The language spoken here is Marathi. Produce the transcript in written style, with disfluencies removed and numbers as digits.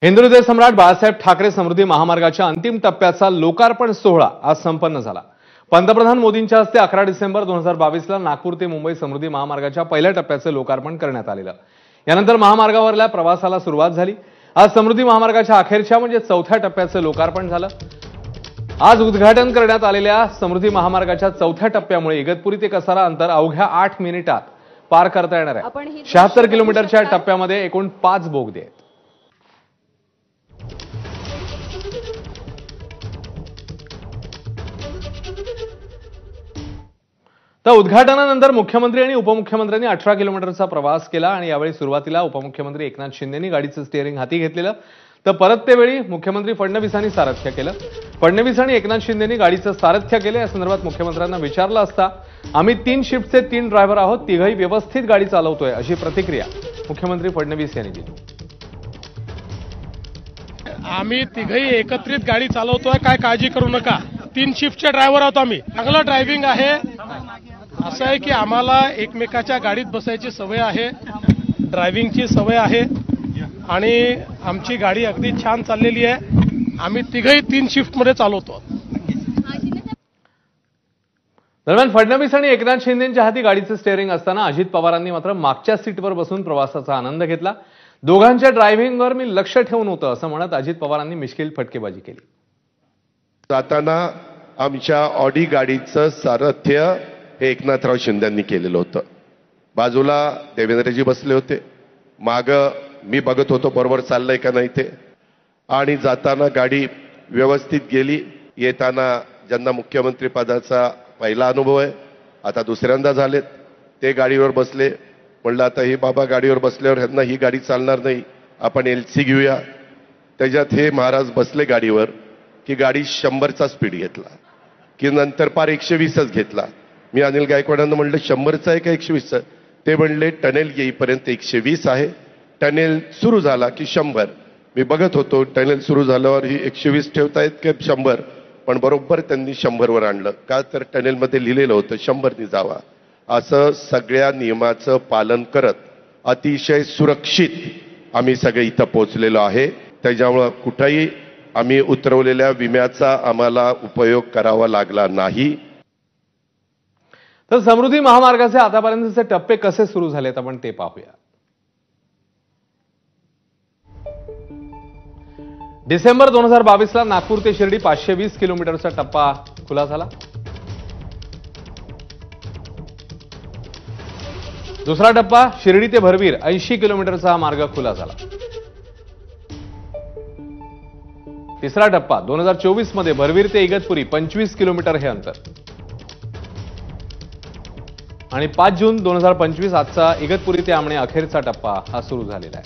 हिंदू हृदय सम्राट बाळासाहेब ठाकरे समृद्धी महामार्गाच्या अंतिम टप्प्याचा लोकार्पण सोहळा आज संपन्न झाला। पंतप्रधान मोदींच्या हस्ते 11 डिसेंबर 2022 ला नागपूर ते मुंबई समृद्धी महामार्गाच्या पहिल्या टप्प्याचे लोकार्पण करण्यात आलेलं। यानंतर महामार्गावरल्या प्रवासाला सुरुवात झाली। आज समृद्धी महामार्गाच्या अखेरच्या म्हणजे चौथ्या टप्प्याचे लोकार्पण झालं। आज उद्घाटन करण्यात आलेल्या समृद्धी महामार्गाच्या चौथ्या टप्प्यामुळे इगतपुरी ते कसारा अंतर अवघ्या 8 मिनिटात पार करता येणार आहे। 76 किलोमीटरच्या टप्प्यामध्ये एकूण 5 बोगदे आहेत। तर उद्घाटनानंतर मुख्यमंत्री आणि उपमुख्यमंत्र्यांनी 18 किलोमीटरचा प्रवास केला आणि यावेळी सुरुवातीला उपमुख्यमंत्री एकनाथ शिंदेंनी गाडीचं स्टीअरिंग हाती घेतलेलं, तर परततेवेळी मुख्यमंत्री फडणवीसांनी सारथ्य केलं। फडणवीस आणि एकनाथ शिंदेंनी गाडीचं सारथ्य केले। या संदर्भात मुख्यमंत्र्यांना विचारलं असता आम्ही 3 शिफ्टचे 3 ड्रायव्हर आहोत, तिघही व्यवस्थित गाडी चालवतोय अशी प्रतिक्रिया मुख्यमंत्री फडणवीस यांनी दिली। आम्ही तिघही एकत्रित गाडी चालवतोय, काय काळजी करू नका। 3 शिफ्टचे ड्रायव्हर आहोत आम्ही। चांगलं ड्रायव्हिंग आहे। असं आहे की आम्हाला एकमेकाच्या गाडीत बसायची सवय आहे, ड्रायव्हिंगची सवय आहे आणि आमची गाडी अगदी छान चाललेली आहे। आम्ही तिघही 3 शिफ्टमध्ये चालवतो। दरम्यान फडणवीस आणि एकनाथ शिंदेंच्या हाती गाडीचं स्टीअरिंग असताना अजित पवारांनी मात्र मागच्या सीटवर बसून प्रवासाचा आनंद घेतला। दोघांच्या ड्रायव्हिंगवर मी लक्ष ठेवून होतं असं म्हणत अजित पवारांनी मिश्किल फटकेबाजी केली। जाताना आमच्या ऑडी गाडीचं सारथ्य हे एकनाथराव शिंदेंनी केलेलं होतं। बाजूला देवेंद्रजी बसले होते, माग मी बघत होतो बरोबर चाललंय का नाही ते, आणि जाताना गाडी व्यवस्थित गेली। येताना ज्यांना मुख्यमंत्री पदाचा पहिला अनुभव आहे, आता दुसऱ्यांदा झालेत, ते गाडीवर बसले। म्हणलं आता हे बाबा गाडीवर बसल्यावर ह्यांना ही गाडी चालणार नाही, आपण LC घेऊया। त्याच्यात हे महाराज बसले गाडीवर की गाडी 100चा स्पीड घेतला, की नंतर पार 120च घेतला। मी अनिल गायकवाडांना म्हणलं 100चा आहे का 120चा? ते म्हणले टनेल येईपर्यंत 120 आहे, टनेल सुरू झाला की 100। मी बघत होतो टनेल सुरू झाल्यावर ही 120 ठेवतायत की 100, पण बरोबर त्यांनी 100 वर आणलं, का तर टनेलमध्ये लिहिलेलं होतं 100 ने जावा। असं सगळ्या नियमाचं पालन करत अतिशय सुरक्षित आम्ही सगळे इथं पोहोचलेलो आहे। त्याच्यामुळे कुठेही आम्ही उतरवलेल्या विम्याचा आम्हाला उपयोग करावा लागला नाही। तर समृद्धी महामार्गाचे आतापर्यंतचे टप्पे कसे सुरू झालेत आपण ते पाहूया। डिसेंबर 2022 ला नागपूर ते शिर्डी 520 किलोमीटरचा टप्पा खुला झाला। दुसरा टप्पा शिर्डी ते भरवीर 80 किलोमीटरचा हा मार्ग खुला झाला। तिसरा टप्पा 2024 मध्ये भरवीर ते इगतपुरी 25 किलोमीटर हे अंतर, आणि 5 जून 2025 आजचा इगतपुरी ते आमणे अखेरचा टप्पा हा सुरू झालेला आहे।